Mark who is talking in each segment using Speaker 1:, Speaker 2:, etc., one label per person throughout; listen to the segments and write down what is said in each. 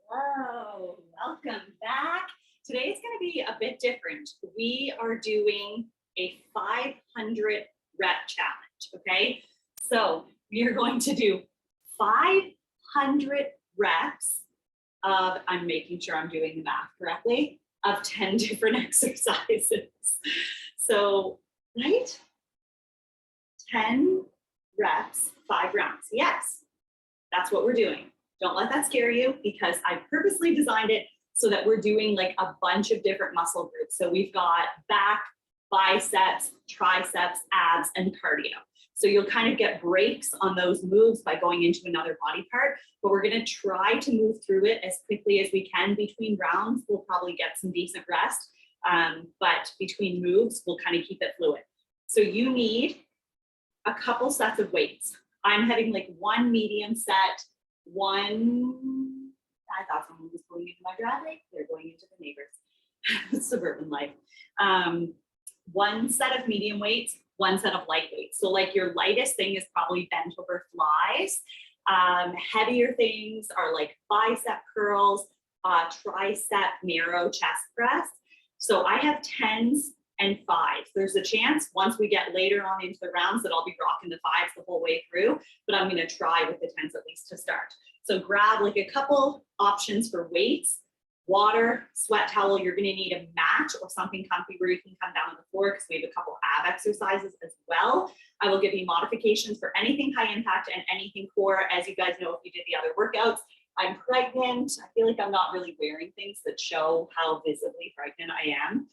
Speaker 1: Hello, welcome back. Today is going to be a bit different. We are doing a 500 rep challenge, okay? So we are going to do 500 reps of, I'm making sure I'm doing the math correctly, of 10 different exercises. So, right? 10 reps, 5 rounds. Yes, that's what we're doing. Don't let that scare you because I purposely designed it so that we're doing like a bunch of different muscle groups. So we've got back, biceps, triceps, abs, and cardio. So you'll kind of get breaks on those moves by going into another body part, but we're going to try to move through it as quickly as we can between rounds. We'll probably get some decent rest, but between moves, we'll kind of keep it fluid. So you need a couple sets of weights. I'm having like one medium set, I thought someone was going into my driveway. They're going into the neighbor's suburban life. One set of medium weights, one set of light weights. So like your lightest thing is probably bent over flies. Heavier things are like bicep curls, tricep narrow chest press. So I have 10s and 5s. There's a chance once we get later on into the rounds that I'll be rocking the 5s the whole way through, but I'm going to try with the 10s at least to start. So grab like a couple options for weights, water, sweat towel. You're going to need a mat or something comfy where you can come down on the floor because we have a couple ab exercises as well. I will give you modifications for anything high impact and anything core. As you guys know, if you did the other workouts, I'm pregnant. I feel like I'm not really wearing things that show how visibly pregnant I am.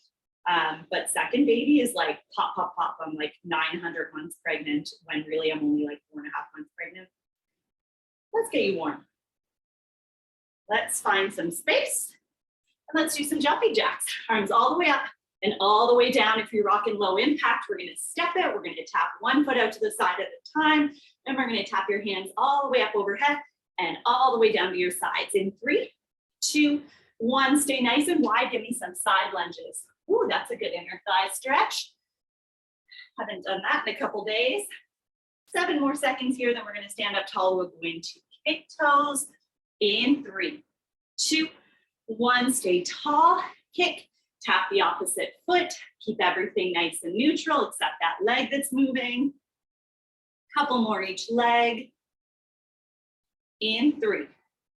Speaker 1: But second baby is like pop, pop, pop. I'm like 900 months pregnant when really I'm only like 4.5 months pregnant. Let's get you warm. Let's find some space and let's do some jumping jacks. Arms all the way up and all the way down. If you're rocking low impact, we're going to step it. We're going to tap one foot out to the side at a time. And we're going to tap your hands all the way up overhead and all the way down to your sides. In 3, 2, 1, stay nice and wide. Give me some side lunges. Ooh, that's a good inner thigh stretch. Haven't done that in a couple days. 7 more seconds here, then we're going to stand up tall. We'll go into kick toes. In 3, 2, 1, stay tall, kick, tap the opposite foot, keep everything nice and neutral except that leg that's moving. Couple more each leg. In 3,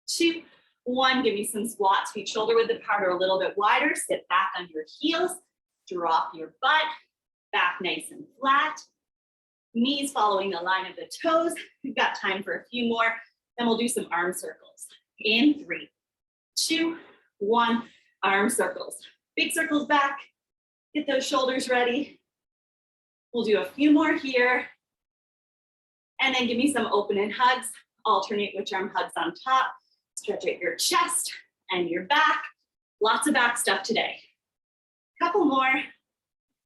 Speaker 1: 2, 1, give me some squats, feet shoulder width apart or a little bit wider, sit back on your heels, drop your butt, back nice and flat. Knees following the line of the toes. We've got time for a few more. Then we'll do some arm circles. In 3, 2, 1, arm circles. Big circles back. Get those shoulders ready. We'll do a few more here. And then give me some open and hugs. Alternate which arm hugs on top. Stretch out your chest and your back. Lots of back stuff today. Couple more.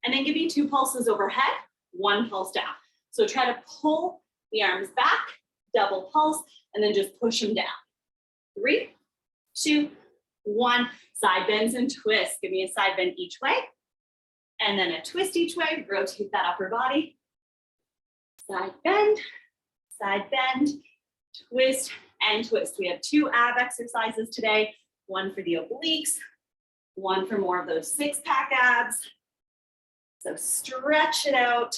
Speaker 1: And then give me 2 pulses overhead, 1 pulse down. So try to pull the arms back, double pulse, and then just push them down. 3, 2, 1, side bends and twists. Give me a side bend each way. And then a twist each way. Rotate that upper body. Side bend, twist, and twist. We have 2 ab exercises today. One for the obliques, one for more of those 6-pack abs. So stretch it out.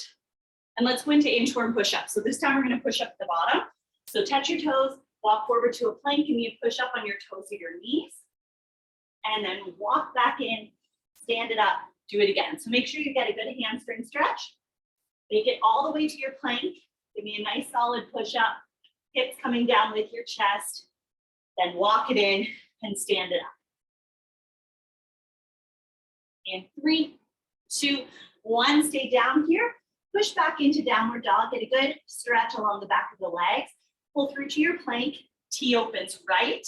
Speaker 1: And let's go into inchworm push-up. So this time we're going to push up at the bottom. So touch your toes, walk forward to a plank, give me a push up on your toes of your knees. And then walk back in, stand it up, do it again. So make sure you get a good hamstring stretch. Make it all the way to your plank. Give me a nice solid push-up. Hips coming down with your chest. Then walk it in and stand it up. In 3, 2, 1, stay down here. Push back into downward dog. Get a good stretch along the back of the legs. Pull through to your plank. T opens right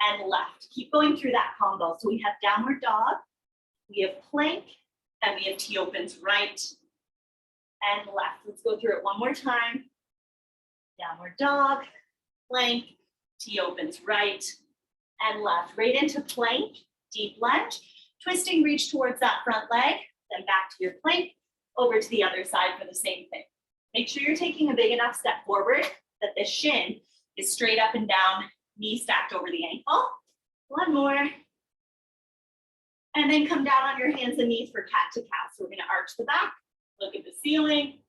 Speaker 1: and left. Keep going through that combo. So we have downward dog, we have plank, and we have T opens right and left. Let's go through it one more time. Downward dog, plank, T opens right and left. Right into plank, deep lunge. Twisting, reach towards that front leg, then back to your plank, over to the other side for the same thing. Make sure you're taking a big enough step forward that the shin is straight up and down, knee stacked over the ankle. One more. And then come down on your hands and knees for cat to cow. So we're gonna arch the back, look at the ceiling,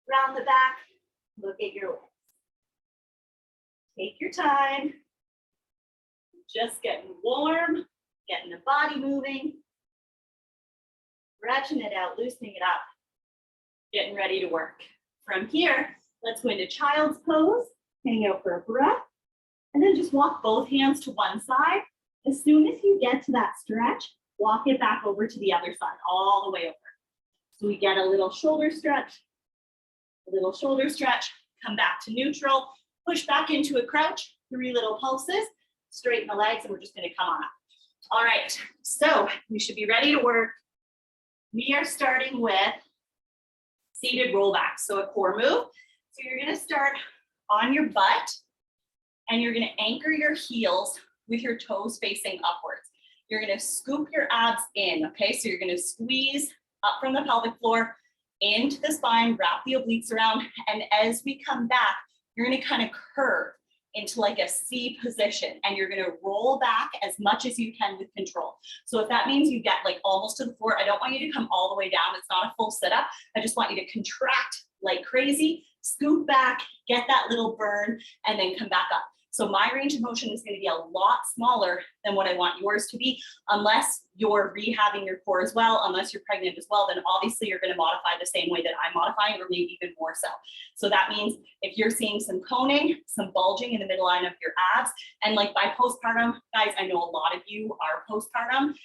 Speaker 1: round the back, look at your legs. Take your time. Just getting warm, getting the body moving, stretching it out, loosening it up, getting ready to work. From here, let's go into child's pose, hang out for a breath, and then just walk both hands to one side. As soon as you get to that stretch, walk it back over to the other side, all the way over. So we get a little shoulder stretch, come back to neutral, push back into a crouch, 3 little pulses, straighten the legs, and we're just gonna come on up. All right, so we should be ready to work. We are starting with seated rollbacks, so a core move. So you're gonna start on your butt, and you're gonna anchor your heels with your toes facing upwards. You're gonna scoop your abs in, okay? So you're gonna squeeze up from the pelvic floor into the spine, wrap the obliques around, and as we come back, you're gonna kind of curve into like a C position, and you're gonna roll back as much as you can with control. So if that means you get like almost to the floor, I don't want you to come all the way down. It's not a full sit-up. I just want you to contract like crazy, scoop back, get that little burn, and then come back up. So my range of motion is going to be a lot smaller than what I want yours to be, unless you're rehabbing your core as well, unless you're pregnant as well, then obviously you're going to modify the same way that I'm modifying, or maybe even more so. So that means if you're seeing some coning, some bulging in the midline of your abs, and like by postpartum, guys, I know a lot of you are postpartum,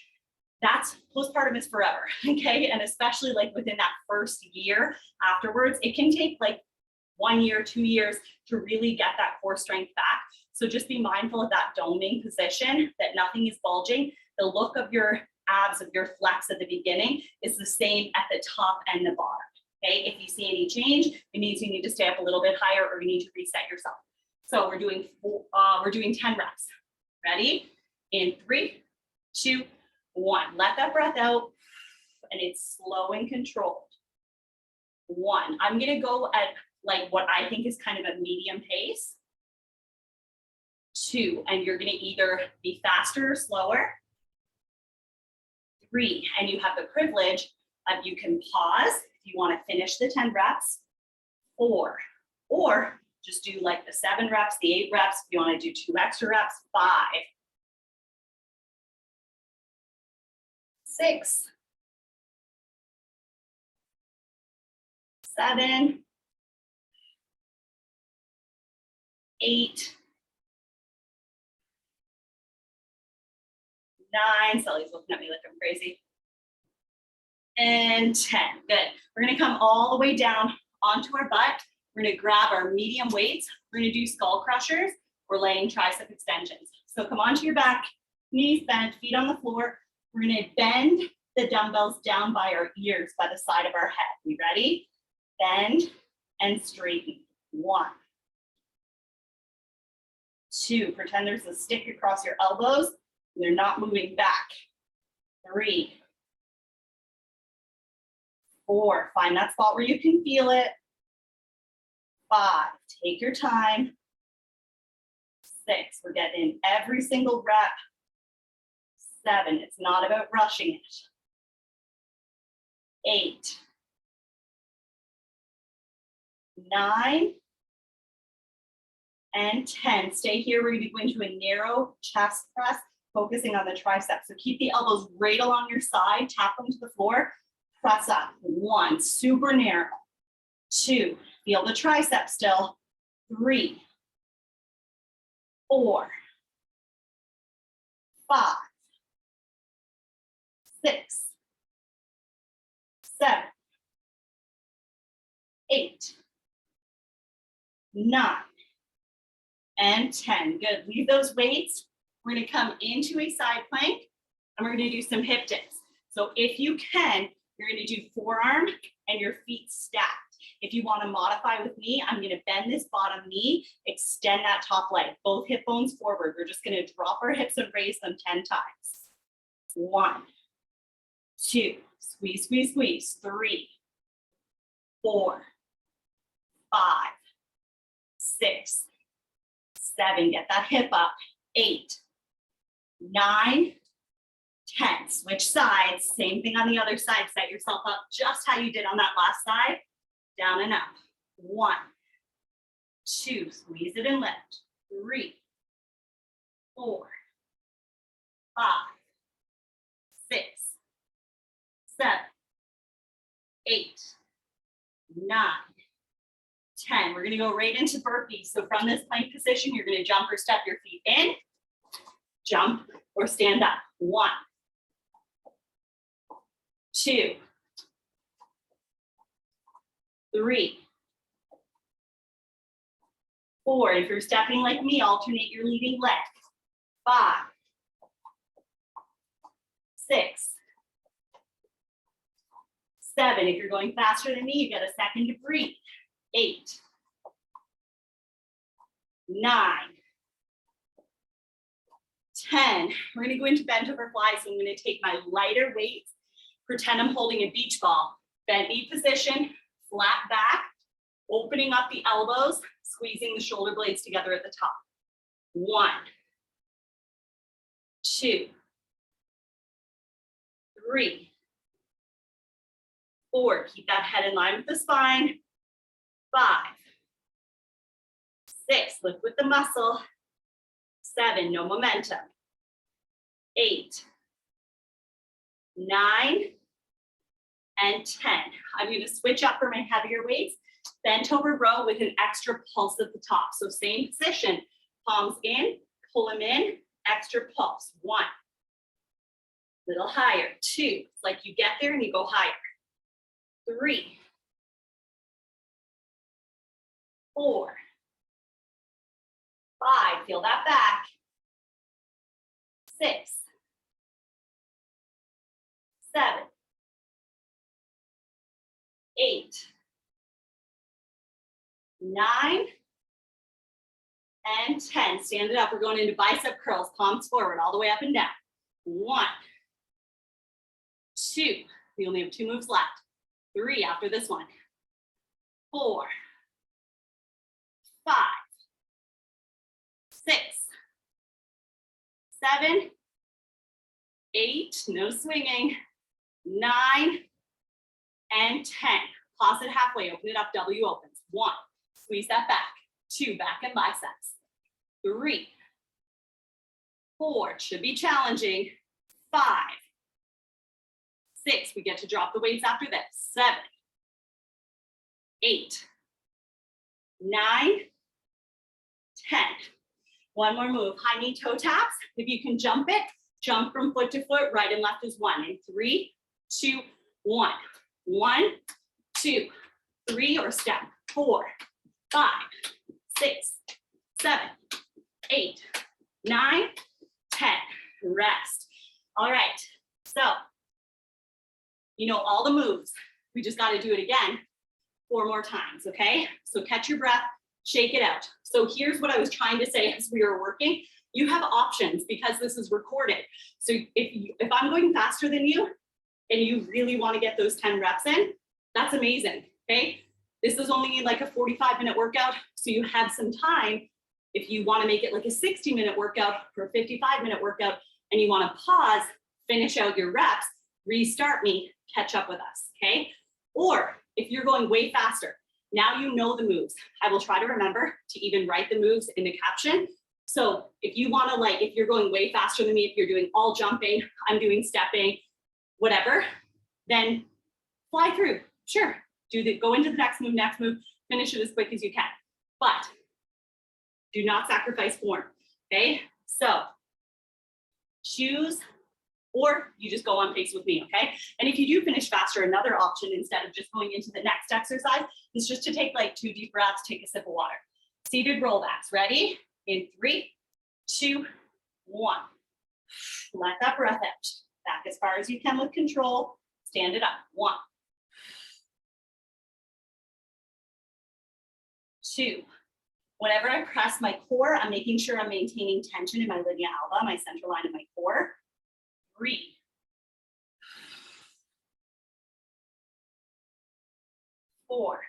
Speaker 1: that's postpartum is forever, okay? And especially like within that first year afterwards, it can take like 1 year, 2 years to really get that core strength back. So just be mindful of that doming position, that nothing is bulging. The look of your abs, of your flex at the beginning is the same at the top and the bottom, okay? If you see any change, it means you need to stay up a little bit higher, or you need to reset yourself. So we're doing 10 reps. Ready? In 3, 2, 1. Let that breath out, and it's slow and controlled. 1. I'm gonna go at like what I think is kind of a medium pace. 2, and you're gonna either be faster or slower. 3, and you have the privilege of you can pause if you wanna finish the 10 reps. 4, or just do like the 7 reps, the 8 reps, if you wanna do 2 extra reps. 5, 6, 7, 8, 9, Sully's looking at me like I'm crazy, and 10. Good. We're gonna come all the way down onto our butt. We're gonna grab our medium weights. We're gonna do skull crushers. We're laying tricep extensions. So come onto your back, knees bent, feet on the floor. We're gonna bend the dumbbells down by our ears, by the side of our head. You ready? Bend and straighten. 1, 2, pretend there's a stick across your elbows. They're not moving back. 3, 4, find that spot where you can feel it. 5, take your time. 6, we're getting in every single rep. 7, it's not about rushing it. 8, 9, and 10. Stay here. We're going to be going to a narrow chest press, focusing on the triceps. So keep the elbows right along your side, tap them to the floor, press up. 1, super narrow. 2, feel the tricep still. 3, 4, 5, 6, 7, 8, 9, and 10. Good. Leave those weights. We're going to come into a side plank, and we're going to do some hip dips. So if you can, you're going to do forearm and your feet stacked. If you want to modify with me, I'm going to bend this bottom knee, extend that top leg, both hip bones forward. We're just going to drop our hips and raise them 10 times. 1, 2, squeeze, squeeze, squeeze. 3, 4, 5, 6, 7, get that hip up. 8, 9, 10. Switch sides. Same thing on the other side. Set yourself up just how you did on that last side. Down and up. 1, 2, squeeze it and lift. 3, 4, 5, 6, 7, 8, 9, 10. We're going to go right into burpees. So from this plank position, you're going to jump or step your feet in, jump or stand up. 1, 2, 3, 4. If you're stepping like me, alternate your leading leg. 5, 6, 7. If you're going faster than me, you get a second to breathe. 8, 9, 10. We're going to go into bent over fly. So I'm going to take my lighter weights, pretend I'm holding a beach ball. Bent knee position, flat back, opening up the elbows, squeezing the shoulder blades together at the top. 1, 2, 3, 4. Keep that head in line with the spine. 5, 6. Lift with the muscle. 7. No momentum. 8, 9, and 10. I'm going to switch up for my heavier weights. Bent over row with an extra pulse at the top. So same position. Palms in, pull them in, extra pulse. 1. Little higher. 2. It's like you get there and you go higher. 3, 4, 5. Feel that back. 6, 7, 8, 9, and 10. Stand it up. We're going into bicep curls. Palms forward, all the way up and down. 1, 2. We only have 2 moves left. 3 after this one. 4, 5, 6, 7, 8. No swinging. 9, and 10. Pause it halfway. Open it up. W opens. 1. Squeeze that back. 2. Back and biceps. 3, 4. It should be challenging. 5, 6. We get to drop the weights after this. 7, 8, 9, 10. One more move. High knee toe taps. If you can jump it, jump from foot to foot. Right and left is 1. In 3, 2, 1. 1, 2, 3, or step. 4, 5, 6, 7, 8, 9, 10. Rest. All right. So, you know all the moves. We just got to do it again 4 more times, okay? So catch your breath, shake it out. So here's what I was trying to say as we were working. You have options because this is recorded. So if I'm going faster than you and you really want to get those 10 reps in, that's amazing, okay? This is only like a 45-minute workout, so you have some time. If you want to make it like a 60-minute workout or a 55-minute workout and you want to pause, finish out your reps, restart me, catch up with us, okay? Or if you're going way faster, now you know the moves. I will try to remember to even write the moves in the caption. So if you want to, like, if you're going way faster than me, if you're doing all jumping, I'm doing stepping, whatever, then fly through. Sure, go into the next move, finish it as quick as you can. But do not sacrifice form, okay? So choose, or you just go on pace with me, okay? And if you do finish faster, another option instead of just going into the next exercise is just to take like 2 deep breaths, take a sip of water. Seated rollbacks, ready? In 3, 2, 1. Let that breath out. Back as far as you can with control. Stand it up. 1, 2. Whenever I press my core, I'm making sure I'm maintaining tension in my linea alba, my central line of my core. 3, 4,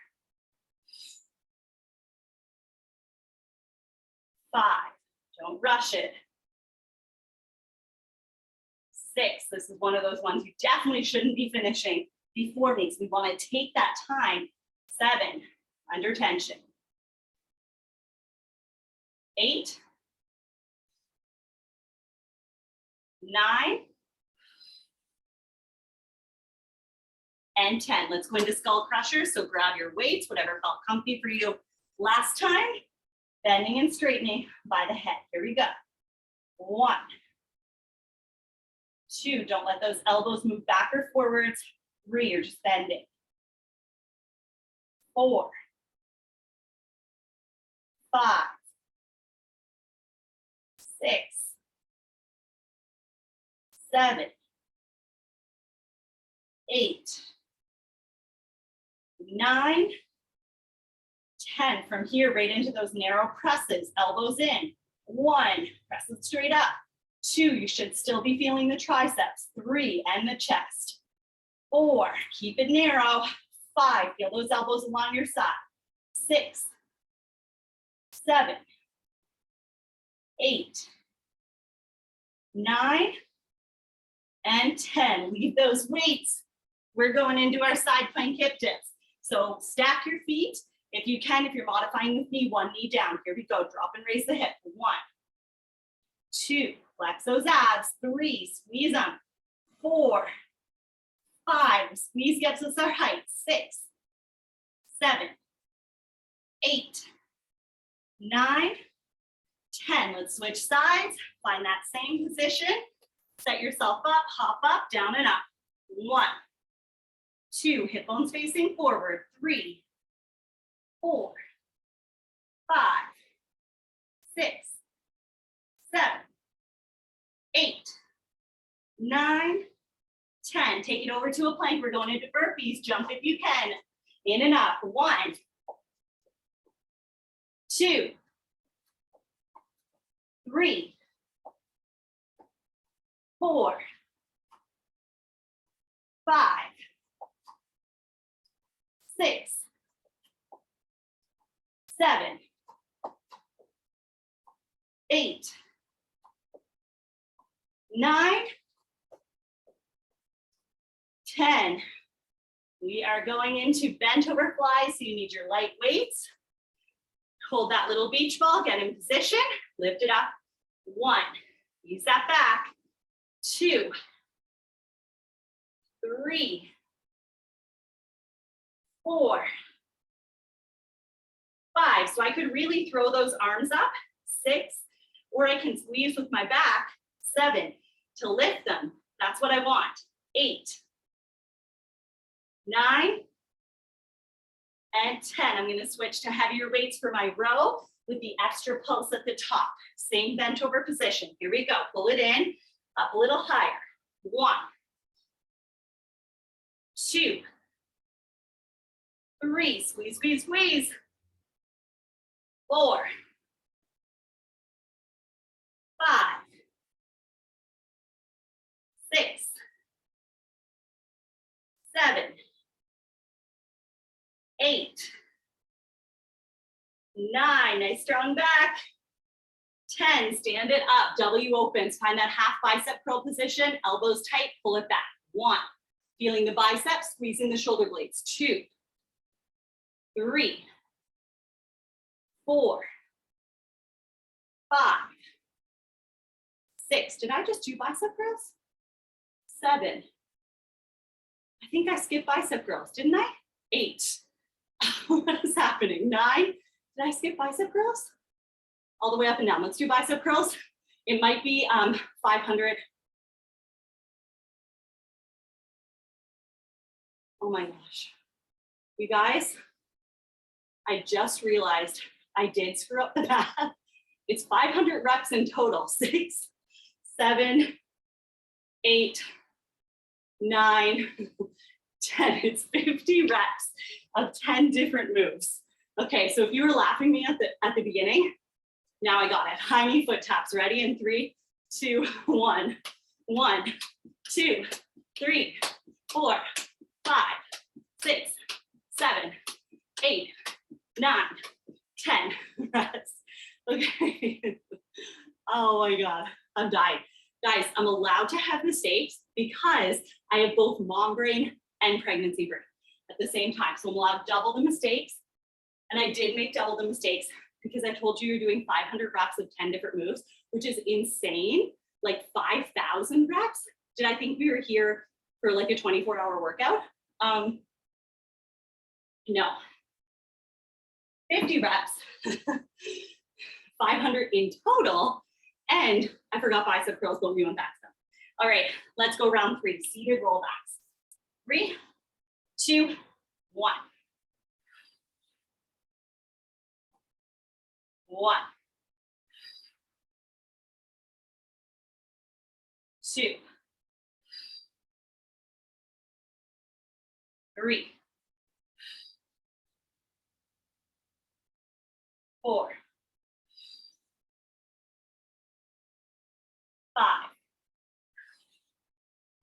Speaker 1: 5, don't rush it. 6, this is one of those ones you definitely shouldn't be finishing before meets. We want to take that time. 7, under tension. 8, 9, and 10. Let's go into skull crushers. So grab your weights, whatever felt comfy for you last time. Bending and straightening by the head. Here we go. 1, 2, don't let those elbows move back or forwards. 3, you're just bending. 4, 5, 6, 7, 8, 9, 10. From here, right into those narrow presses, elbows in. 1, press it straight up. 2, you should still be feeling the triceps. 3, and the chest. 4, keep it narrow. 5, feel those elbows along your side. 6, 7, 8, 9, and 10. Leave those weights. We're going into our side plank hip dips. So stack your feet. If you can, if you're modifying with knee, 1 knee down. Here we go. Drop and raise the hip. 1, 2, flex those abs. 3, squeeze them. 4, 5, squeeze gets us our height. 6, 7, 8, 9, 10. Let's switch sides. Find that same position. Set yourself up, hop up, down and up. 1, 2, hip bones facing forward. 3, 4, 5, 6, 7, 8, 9, 10. Take it over to a plank. We're going into burpees. Jump if you can. In and up. 1, 2, 3, 4, 5, 6, 7, 8, 9, 10. We are going into bent over flies, so you need your light weights. Hold that little beach ball, get in position, lift it up. 1, use that back. 2, 3, 4, 5. So I could really throw those arms up. 6, or I can squeeze with my back. 7, to lift them. That's what I want. 8, 9, and 10. I'm going to switch to heavier weights for my row with the extra pulse at the top. Same bent over position. Here we go. Pull it in, up a little higher. 1, 2, 3, squeeze, squeeze, squeeze. 4, 5, 6, 7, 8, 9, nice strong back. 10, stand it up, W opens, find that half bicep curl position, elbows tight, pull it back. 1, feeling the biceps, squeezing the shoulder blades. 2, 3, 4, 5, 6. Did I just do bicep curls? 7. I think I skipped bicep curls, didn't I? 8. What is happening? 9. Did I skip bicep curls? All the way up and down. Let's do bicep curls. It might be 500. Oh my gosh. You guys, I just realized I did screw up the math. It's 500 reps in total. 6, 7, 8, 9, 10. It's 50 reps of 10 different moves. Okay, so if you were laughing at me at the beginning, now I got it. High knee foot taps. Ready in 3, 2, 1. 1, 2, 3, 4, 5, 6, 7, 8, 9, 10 reps. Okay. Oh my God, I'm dying. Guys, I'm allowed to have mistakes because I have both mom brain and pregnancy brain at the same time. So I'm allowed double the mistakes. And I did make double the mistakes because I told you you're doing 500 reps of 10 different moves, which is insane. Like 5,000 reps. Did I think we were here for like a 24-hour workout? No. 50 reps, 500 in total. And I forgot bicep curls, but we went back to them. All right, let's go round 3, seated rollbacks. 3, 2, 1. 1, 2, 3, 4, 5.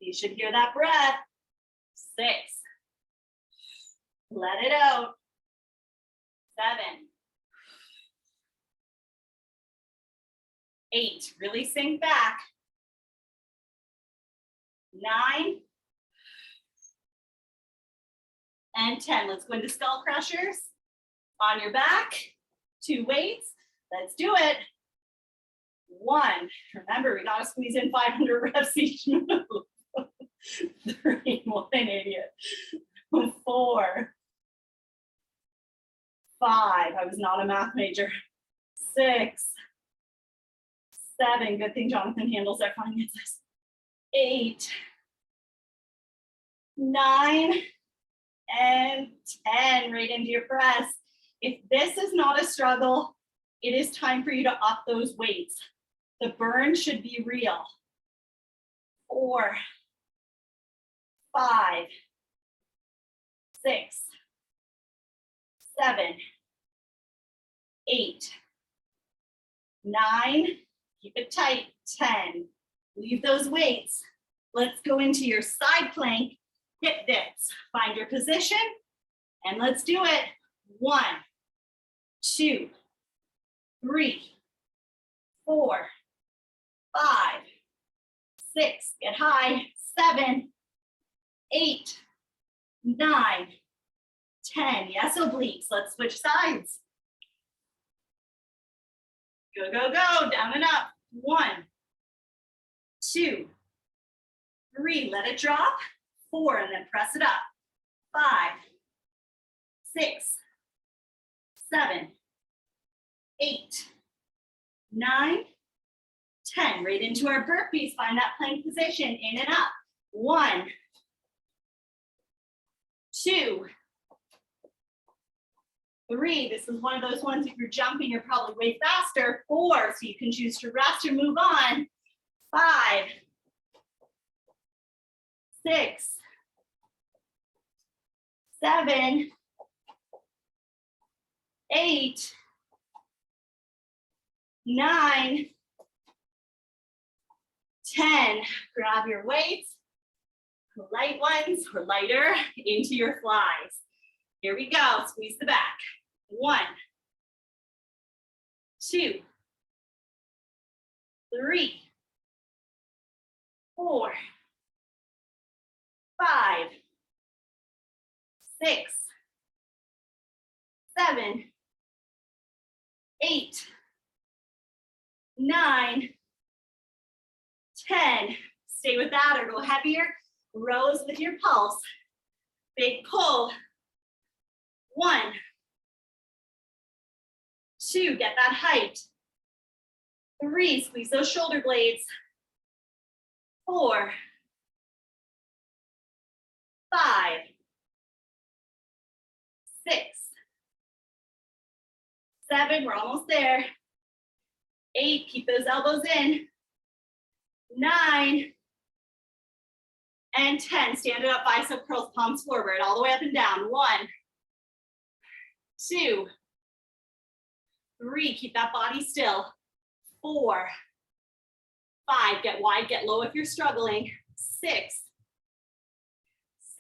Speaker 1: You should hear that breath. 6. Let it out. 7. 8. Really sink back. 9. And 10. Let's go into skull crushers. On your back. 2 weights. Let's do it. 1. Remember, we gotta squeeze in 500 reps each move. 3. What an idiot. 4. 5. I was not a math major. 6. 7. Good thing Jonathan handles our finances. 8. 9. And 10. Right into your press. If this is not a struggle, it is time for you to up those weights. The burn should be real. 4. 5. 6. 7. 8. 9. Keep it tight. 10. Leave those weights. Let's go into your side plank, hip dips. Find your position and let's do it. 1, 2, 3, 4, 5, 6. Get high. 7, 8, 9, 10. Yes, obliques. Let's switch sides. Go, go, go. Down and up. 1, 2, 3. Let it drop. 4, and then press it up. 5, 6, 7, 8, 9, 10. Right into our burpees. Find that plank position. In and up. 1, 2, 3. This is one of those ones, if you're jumping, you're probably way faster. 4, so you can choose to rest or move on. 5, 6, 7, 8, 9, 10. Grab your weights, light ones or lighter, into your flies. Here we go. Squeeze the back. 1, 2, 3, 4, 5, 6, 7, 8, 9, 10. Stay with that or go heavier. Rows with your pulse. Big pull. 1, 2, get that height. 3, squeeze those shoulder blades. 4, 5, 6, 7, we're almost there. 8, keep those elbows in. 9, and 10. Stand it up, bicep curls, palms forward, all the way up and down. 1, 2, 3, keep that body still. 4, 5, get wide, get low if you're struggling. 6,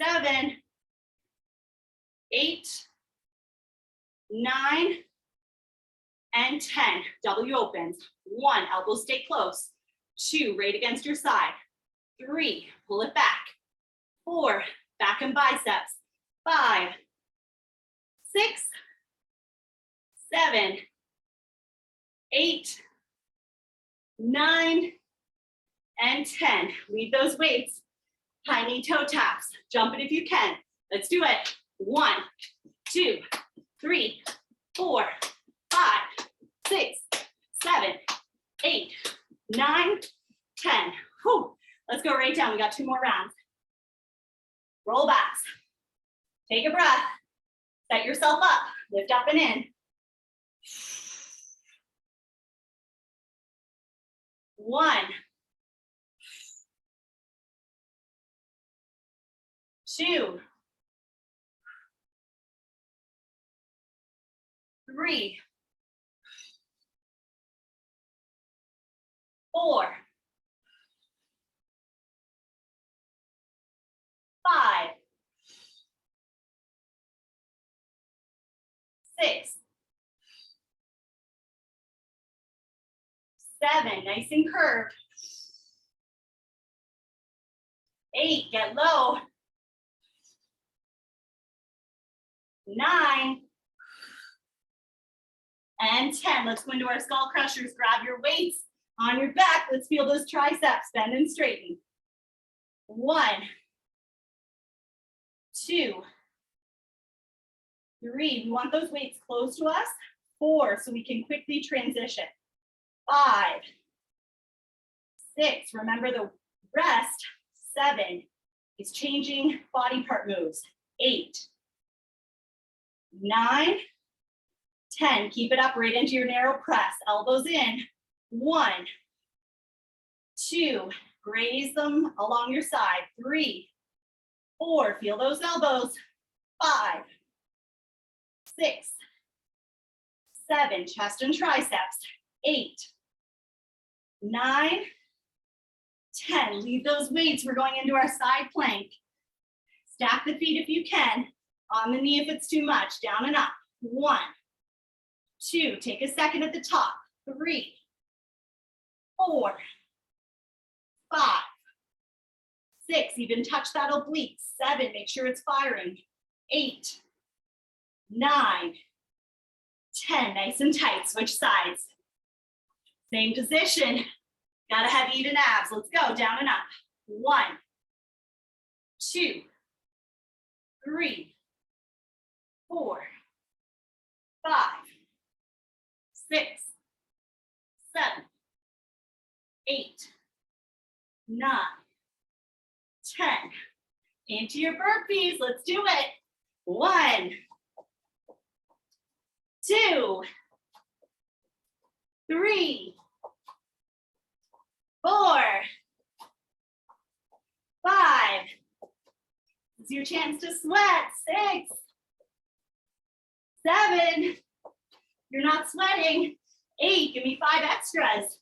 Speaker 1: 7, 8, 9, and 10. W opens. 1, elbows stay close. 2, right against your side. 3, pull it back. 4, back and biceps. 5, 6, 7, 8, 9, and 10. Leave those weights. High knee toe taps. Jump it if you can. Let's do it. 1, 2, 3, 4, 5, 6, 7, 8, 9, 10. Whew. Let's go right down. We got 2 more rounds. Roll backs. Take a breath. Set yourself up. Lift up and in. 1, 2, 3, 4, 5, 6, 7, nice and curved. 8, get low. 9, and 10. Let's go into our skull crushers. Grab your weights on your back. Let's feel those triceps bend and straighten. 1, 2, 3. We want those weights close to us. 4, so we can quickly transition. 5, 6. Remember the rest. 7 is changing body part moves. 8, 9, 10. Keep it up right into your narrow press. Elbows in. 1, 2. Graze them along your side. 3, 4. Feel those elbows. 5, 6, 7. Chest and triceps. 8, 9, 10. Leave those weights. We're going into our side plank. Stack the feet if you can. On the knee if it's too much. Down and up. 1, 2. Take a second at the top. 3, 4, 5, 6. Even touch that oblique. 7. Make sure it's firing. 8, 9, 10. Nice and tight. Switch sides. Same position. Gotta have even abs. Let's go. Down and up. 1, 2, 3, 4, 5, 6, 7, 8, 9, 10. Into your burpees. Let's do it. 1, 2, 3, 4, 5. It's your chance to sweat. 6, 7. You're not sweating. 8. Give me 5 extras.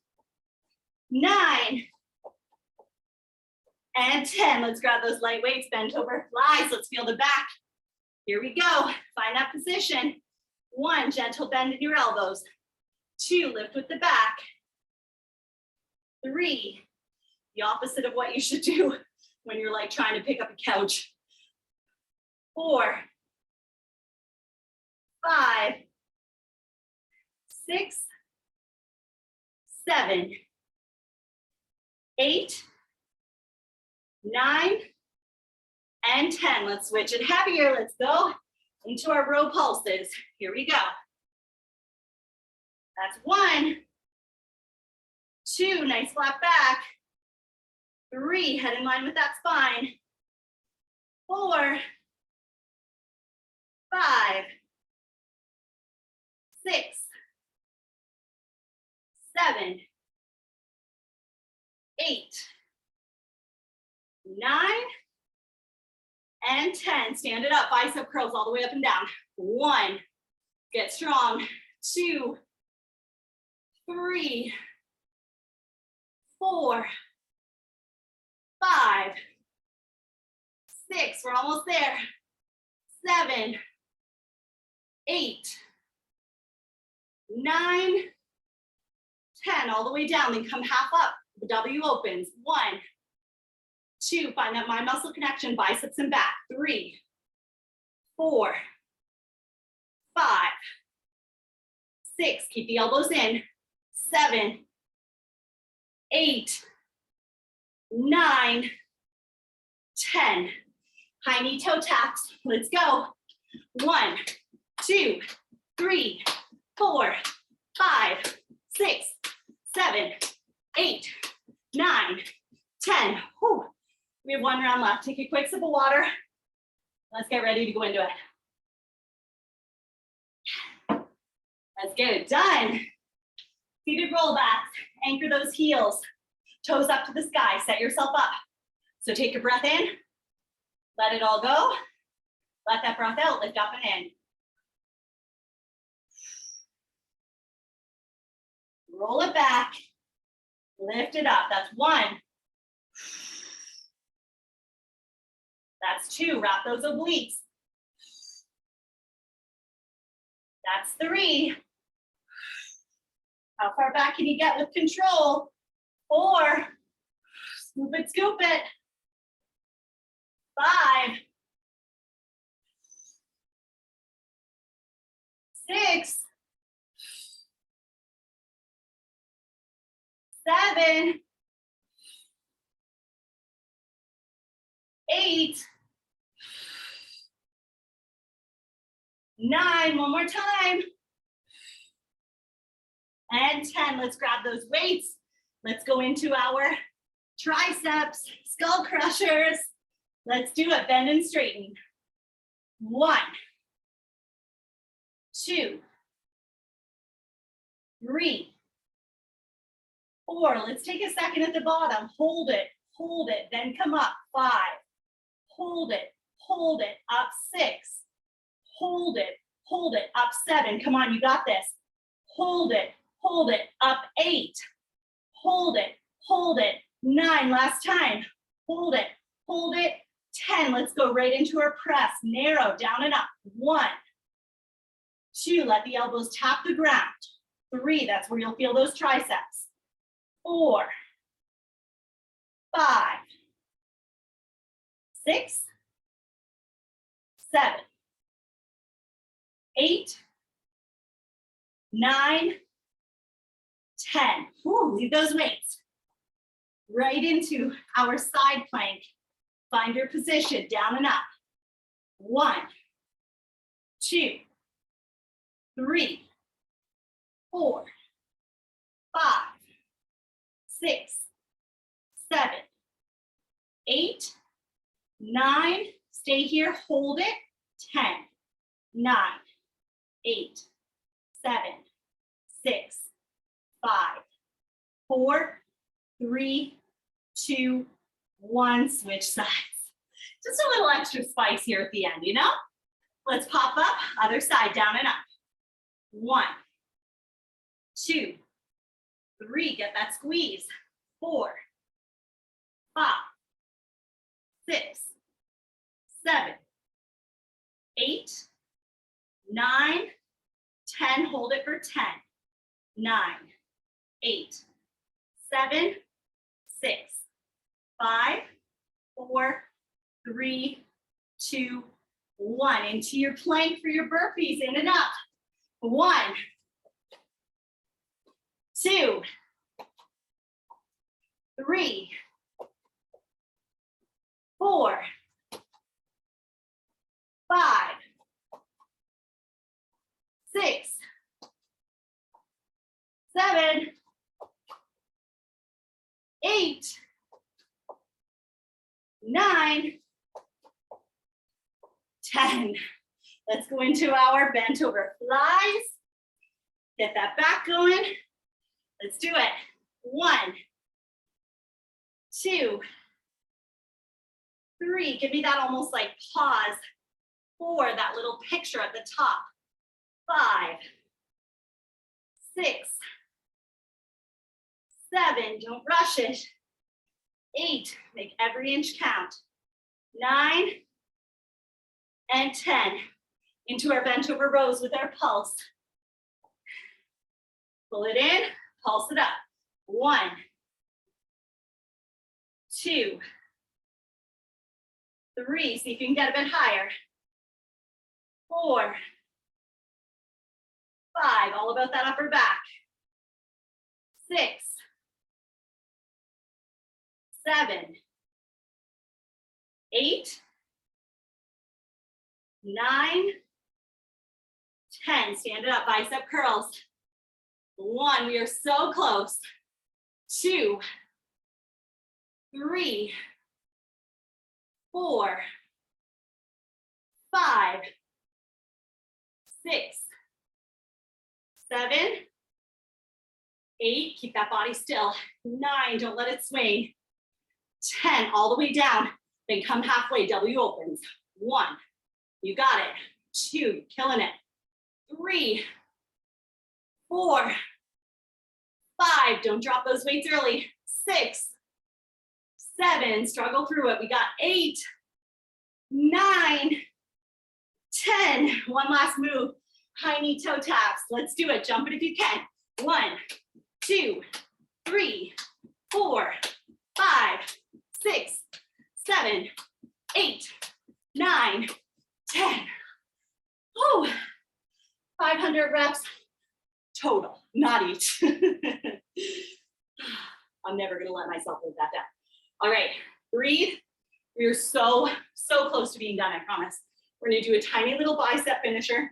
Speaker 1: 9. And 10. Let's grab those light weights. Bent over flies. Let's feel the back. Here we go. Find that position. 1, gentle bend in your elbows. 2, lift with the back. 3, the opposite of what you should do when you're like trying to pick up a couch. 4, 5, 6, 7, 8, 9, and 10. Let's switch it heavier. Let's go into our row pulses. Here we go. That's 1, 2, nice flat back. 3, head in line with that spine. 4, 5, 6, 7, 8, 9, and 10. Stand it up, bicep curls all the way up and down. 1, get strong. 2, 3, 4, 5, 6, we're almost there. 7, 8, 9, 10, all the way down, then come half up. The W opens. 1, 2, find that mind muscle connection, biceps and back. 3, 4, 5, 6, keep the elbows in. 7, 8, 9, 10. High knee toe taps. Let's go. 1, 2, 3, 4, 5, 6, 7, 8, 9, 10. Whew. We have 1 round left. Take a quick sip of water. Let's get ready to go into it. That's good. Done. Seated rollbacks. Anchor those heels. Toes up to the sky. Set yourself up. So take a breath in. Let it all go. Let that breath out. Lift up and in. Roll it back. Lift it up. That's 1. That's 2. Wrap those obliques. That's 3. How far back can you get with control? 4. Scoop it, scoop it. 5. 6. 7. 8. 9. One more time. And 10. Let's grab those weights. Let's go into our triceps, skull crushers. Let's do it. Bend and straighten. 1, 2, 3, 4. Let's take a second at the bottom. Hold it, then come up. 5. Hold it, up. 6. Hold it, up. 7. Come on, you got this. Hold it, up. 8. Hold it, 9. Last time. Hold it, 10. Let's go right into our press. Narrow, down and up. 1, 2, let the elbows tap the ground. 3, that's where you'll feel those triceps. 4, 5, 6, 7, 8, 9, 10. Ooh, leave those weights. Right into our side plank. Find your position, down and up. 1, 2, 3, 4, 5, 6, 7, 8, 9. Stay here, hold it. 10, 9, 8, 7, 6, 5, 4, 3, 2, 1. Switch sides. Just a little extra spice here at the end, you know? Let's pop up, other side, down and up. 1, 2, 3, get that squeeze. 4, 5, 6, 7, 8, 9, 10. Hold it for 10, 9, 8, 7, 6, 5, 4, 3, 2, 1. Into your plank for your burpees, in and up. 1, 2, 3, 4, 5, 6, 7, 8, 9, 10. Let's go into our bent over flies. Get that back going. Let's do it. 1, 2, 3. Give me that almost like pause. 4, that little picture at the top. 5, 6, 7, don't rush it. 8, make every inch count. 9, and 10. Into our bent over rows with our pulse. Pull it in, pulse it up. 1, 2, 3. See if you can get a bit higher. 4, 5. All about that upper back. 6, 7, 8, 9, 10. Stand it up, bicep curls. 1, we are so close. 2, 3, 4, 5, 6, 7, 8, keep that body still. 9, don't let it swing. 10, all the way down. Then come halfway, W opens. 1, you got it. 2, killing it. 3, 4, 5, don't drop those weights early. 6, 7, struggle through it. We got 8, 9, 10. One last move. High knee toe taps. Let's do it. Jump it if you can. 1, 2, 3, 4, 5, 6, 7, 8, 9, 10. Oh, 500 reps total, not each. I'm never gonna let myself live that down. All right, breathe. We're so close to being done, I promise. We're gonna do a tiny little bicep finisher,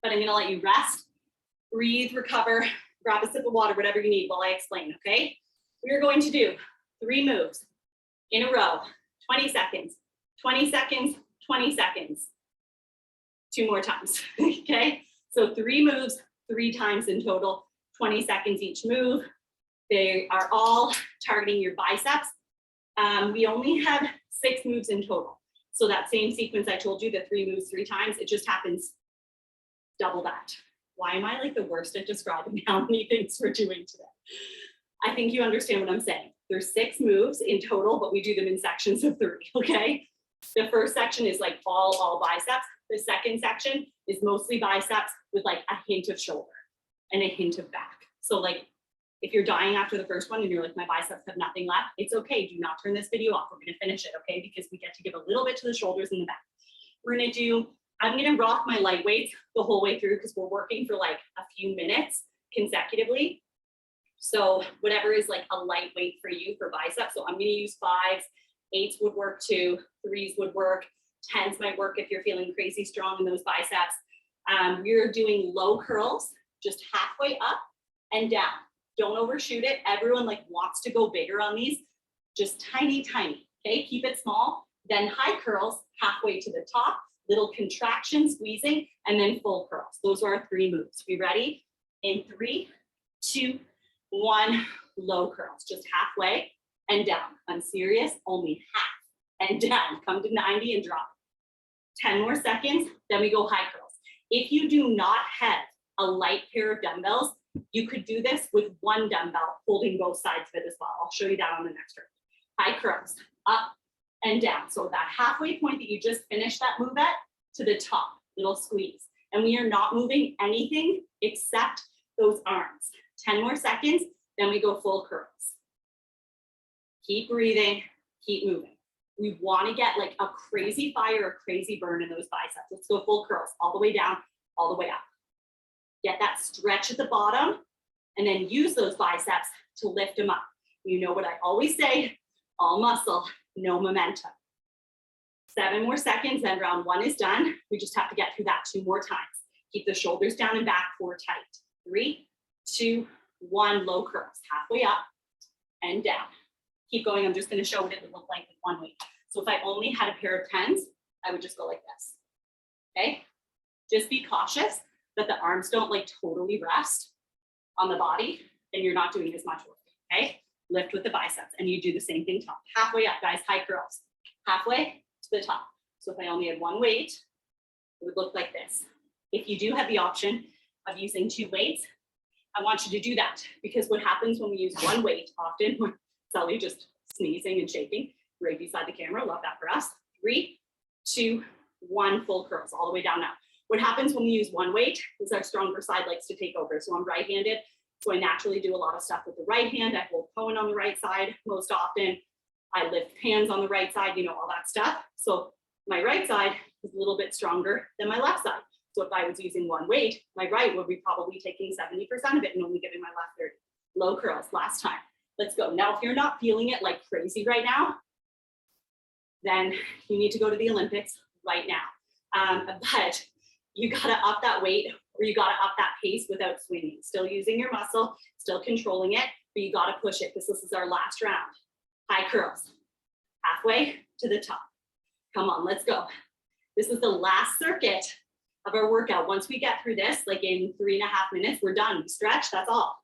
Speaker 1: but I'm gonna let you rest, breathe, recover, grab a sip of water, whatever you need while I explain, okay? We're going to do 3 moves in a row, 20 seconds, 20 seconds, 20 seconds. 2 more times, okay? So 3 moves, 3 times in total, 20 seconds each move. They are all targeting your biceps. We only have 6 moves in total. So that same sequence I told you, the 3 moves 3 times, it just happens double that. Why am I like the worst at describing how many things we're doing today? I think you understand what I'm saying. There's 6 moves in total, but we do them in sections of 3, okay? The first section is like all biceps. The second section is mostly biceps with like a hint of shoulder and a hint of back. So like if you're dying after the first one and you're like, my biceps have nothing left, it's okay. Do not turn this video off. We're gonna finish it, okay? Because we get to give a little bit to the shoulders and the back. I'm gonna rock my light weights the whole way through because we're working for like a few minutes consecutively. So whatever is like a light weight for you for biceps. So I'm gonna use 5s, 8s would work too, 3s would work, 10s might work if you're feeling crazy strong in those biceps. We're doing low curls, just halfway up and down. Don't overshoot it. Everyone like wants to go bigger on these, just tiny, okay? Keep it small. Then high curls, halfway to the top, little contraction, squeezing, and then full curls. Those are our 3 moves. We ready? In 3, 2, 1, low curls, just halfway and down. I'm serious, only half and down. Come to 90 and drop. 10 more seconds, then we go high curls. If you do not have a light pair of dumbbells, you could do this with 1 dumbbell, holding both sides of it as well. I'll show you that on the next row. High curls, up and down. So that halfway point that you just finished that move at, to the top, little squeeze. And we are not moving anything except those arms. 10 more seconds, then we go full curls. Keep breathing, keep moving. We want to get like a crazy fire, a crazy burn in those biceps. Let's go full curls, all the way down, all the way up. Get that stretch at the bottom, and then use those biceps to lift them up. You know what I always say, all muscle, no momentum. 7 more seconds, then round 1 is done. We just have to get through that 2 more times. Keep the shoulders down and back, 4 tight. 3, 2, 1, low curls, halfway up and down. Keep going. I'm just going to show what it would look like with 1 weight. So if I only had a pair of 10s, I would just go like this. Okay? Just be cautious that the arms don't like totally rest on the body and you're not doing as much work. Okay? Lift with the biceps and you do the same thing top. Halfway up, guys, high curls. Halfway to the top. So if I only had 1 weight, it would look like this. If you do have the option of using 2 weights, I want you to do that because what happens when we use 1 weight often, Sally just sneezing and shaking right beside the camera. Love that for us. 3, 2, 1, full curls all the way down now. What happens when we use 1 weight is our stronger side likes to take over. So I'm right-handed. So I naturally do a lot of stuff with the right hand. I hold cone on the right side most often. I lift hands on the right side, you know, all that stuff. So my right side is a little bit stronger than my left side. So if I was using one weight, my right would be probably taking 70% of it and only giving my left 30. Low curls last time. Let's go. Now, if you're not feeling it like crazy right now, then you need to go to the Olympics right now. But you gotta up that weight, or you gotta up that pace without swinging. Still using your muscle, still controlling it, but you gotta push it because this is our last round. High curls, halfway to the top. Come on, let's go. This is the last circuit of our workout. Once we get through this, like in 3.5 minutes, we're done. We stretch, that's all.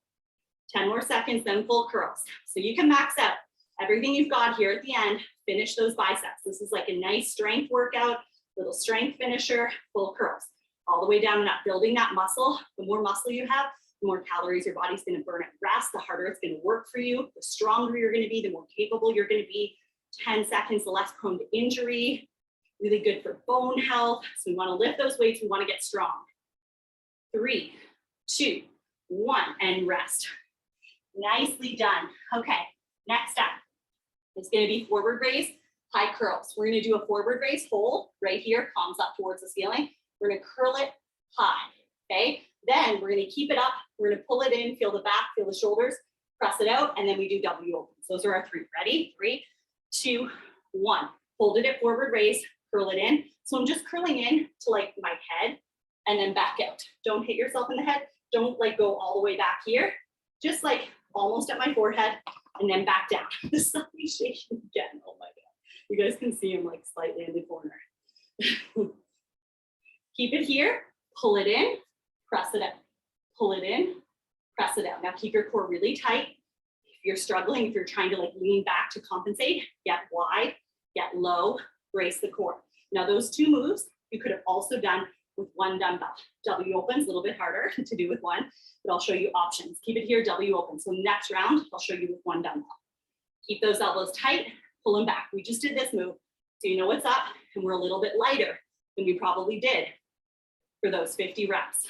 Speaker 1: 10 more seconds, then full curls. So you can max out everything you've got here at the end, finish those biceps. This is like a nice strength workout, little strength finisher, full curls. All the way down and up, building that muscle. The more muscle you have, the more calories your body's gonna burn at rest, the harder it's gonna work for you, the stronger you're gonna be, the more capable you're gonna be. 10 seconds, the less prone to injury. Really good for bone health. So we wanna lift those weights, we wanna get strong. 3, 2, 1, and rest. Nicely done. Okay, next up, it's gonna be forward raise, high curls. We're gonna do a forward raise, hold right here, palms up towards the ceiling. We're gonna curl it high, okay? Then we're gonna keep it up. We're gonna pull it in, feel the back, feel the shoulders, press it out, and then we do W opens. Those are our 3. Ready? 3, 2, 1. Hold it at forward raise, curl it in. So I'm just curling in to like my head and then back out. Don't hit yourself in the head. Don't like go all the way back here. Just like almost at my forehead and then back down. The sun is shaking again. Oh my God. You guys can see him like slightly in the corner. Keep it here, pull it in, press it out. Pull it in, press it out. Now keep your core really tight. If you're struggling, if you're trying to like lean back to compensate, get wide, get low, brace the core. Now those 2 moves you could have also done with 1 dumbbell. W opens, a little bit harder to do with 1, but I'll show you options. Keep it here, W open. So next round, I'll show you with 1 dumbbell. Keep those elbows tight, pull them back. We just did this move, so you know what's up, and we're a little bit lighter than we probably did for those 50 reps.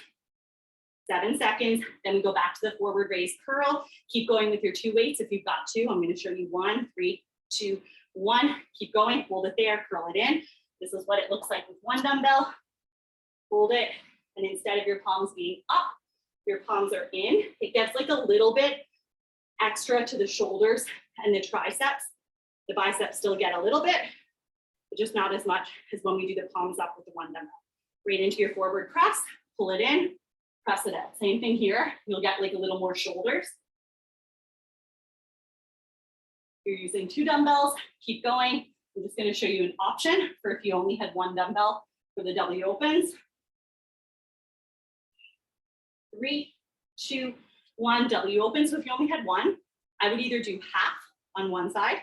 Speaker 1: 7 seconds, then we go back to the forward raise curl. Keep going with your 2 weights if you've got 2. I'm gonna show you 1, 3, 2, 1. Keep going, hold it there, curl it in. This is what it looks like with 1 dumbbell. Hold it, and instead of your palms being up, your palms are in. It gets like a little bit extra to the shoulders and the triceps. The biceps still get a little bit, but just not as much as when we do the palms up with the 1 dumbbell. Right into your forward press, pull it in, press it out. Same thing here. You'll get like a little more shoulders. You're using 2 dumbbells, keep going. I'm just going to show you an option for if you only had 1 dumbbell for the W opens. 3, 2, 1, W opens. So if you only had 1, I would either do half on one side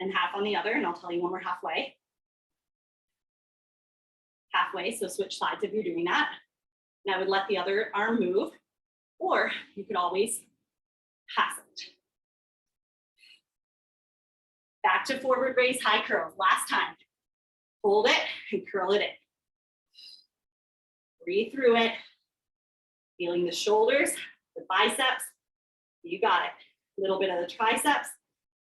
Speaker 1: and half on the other, and I'll tell you when we're halfway. Halfway, so switch sides if you're doing that. And I would let the other arm move, or you could always pass it. Back to forward raise, high curls. Last time. Hold it and curl it in. Breathe through it. Feeling the shoulders, the biceps. You got it. A little bit of the triceps.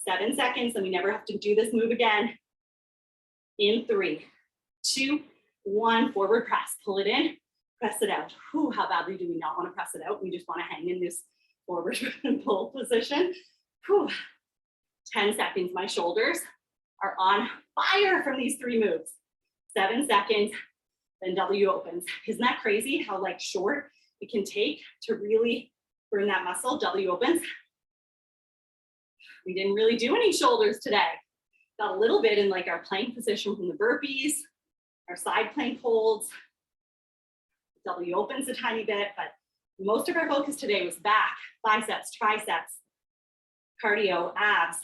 Speaker 1: 7 seconds, and we never have to do this move again. In 3, 2, 1, forward press. Pull it in, press it out. Whew, how badly do we not want to press it out? We just want to hang in this forward pull position. Whew. 10 seconds, my shoulders are on fire from these 3 moves. 7 seconds, then W opens. Isn't that crazy how like short it can take to really burn that muscle? W opens. We didn't really do any shoulders today. Got a little bit in like our plank position from the burpees, our side plank holds. W opens a tiny bit, but most of our focus today was back, biceps, triceps, cardio, abs,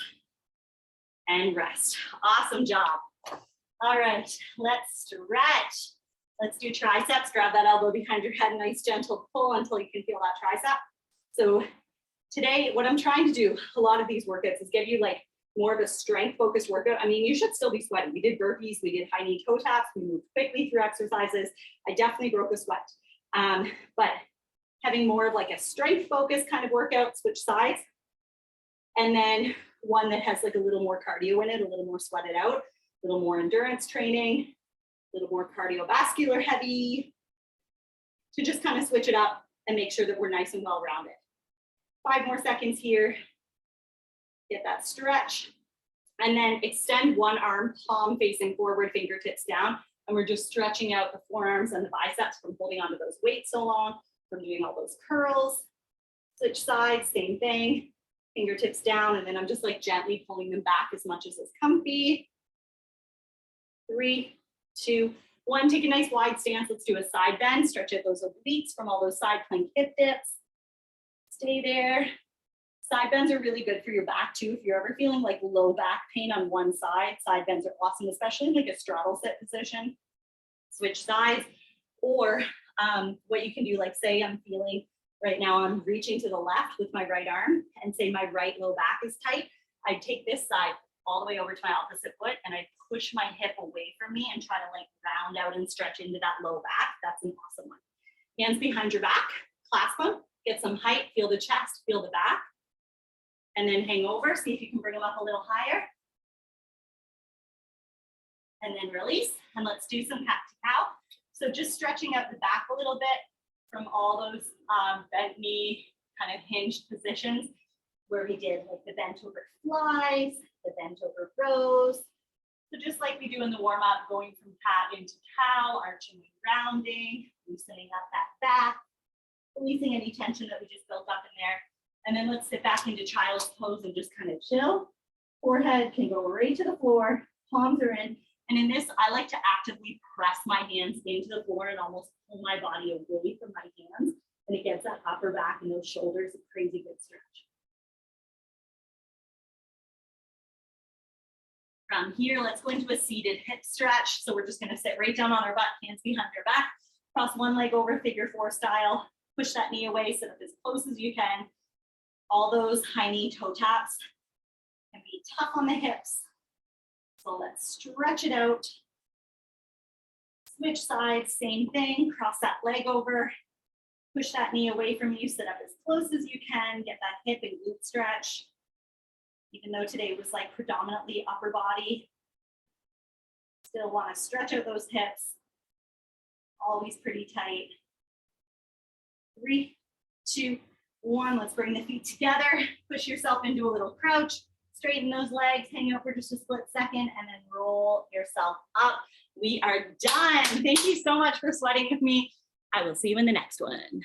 Speaker 1: and rest. Awesome job. All right, let's stretch. Let's do triceps. Grab that elbow behind your head, nice gentle pull until you can feel that tricep. So today, what I'm trying to do, a lot of these workouts is give you like more of a strength focused workout. I mean, you should still be sweating. We did burpees, we did high knee toe taps, we moved quickly through exercises. I definitely broke a sweat. But having more of like a strength focus kind of workout, switch sides. And then one that has like a little more cardio in it, a little more sweated out, a little more endurance training, a little more cardiovascular heavy, to just kind of switch it up and make sure that we're nice and well-rounded. 5 more seconds here. Get that stretch. And then extend one arm, palm facing forward, fingertips down. And we're just stretching out the forearms and the biceps from holding onto those weights so long, from doing all those curls. Switch sides, same thing. Fingertips down, and then I'm just like gently pulling them back as much as is comfy. 3, 2, 1. Take a nice wide stance. Let's do a side bend. Stretch out those obliques from all those side plank hip dips. Stay there. Side bends are really good for your back too. If you're ever feeling like low back pain on one side, side bends are awesome, especially in like a straddle sit position. Switch sides. Or what you can do, like say I'm feeling right now, I'm reaching to the left with my right arm, and say my right low back is tight. I take this side all the way over to my opposite foot, and I push my hip away from me and try to like round out and stretch into that low back. That's an awesome one. Hands behind your back, clasp them, get some height, feel the chest, feel the back, and then hang over. See if you can bring them up a little higher. And then release, and let's do some cat to cow. So just stretching out the back a little bit from all those bent knee kind of hinged positions where we did like the bent over flies, the bent over rows. So just like we do in the warm up, going from cat into cow, arching and rounding, loosening up that back, releasing any tension that we just built up in there. And then let's sit back into child's pose and just kind of chill. Forehead can go right to the floor, palms are in. And in this, I like to actively press my hands into the floor and almost pull my body away from my hands. And it gets that upper back and those shoulders a crazy good stretch. From here, let's go into a seated hip stretch. So we're just gonna sit right down on our butt, hands behind our back, cross one leg over, figure 4 style, push that knee away, sit up as close as you can. All those high knee toe taps can be tough on the hips. So let's stretch it out. Switch sides, same thing, cross that leg over, push that knee away from you, sit up as close as you can, get that hip and glute stretch. Even though today was like predominantly upper body, still want to stretch out those hips, always pretty tight. 3, 2, 1, let's bring the feet together, push yourself into a little crouch, straighten those legs, hang out for just a split second, and then roll yourself up. We are done. Thank you so much for sweating with me. I will see you in the next one.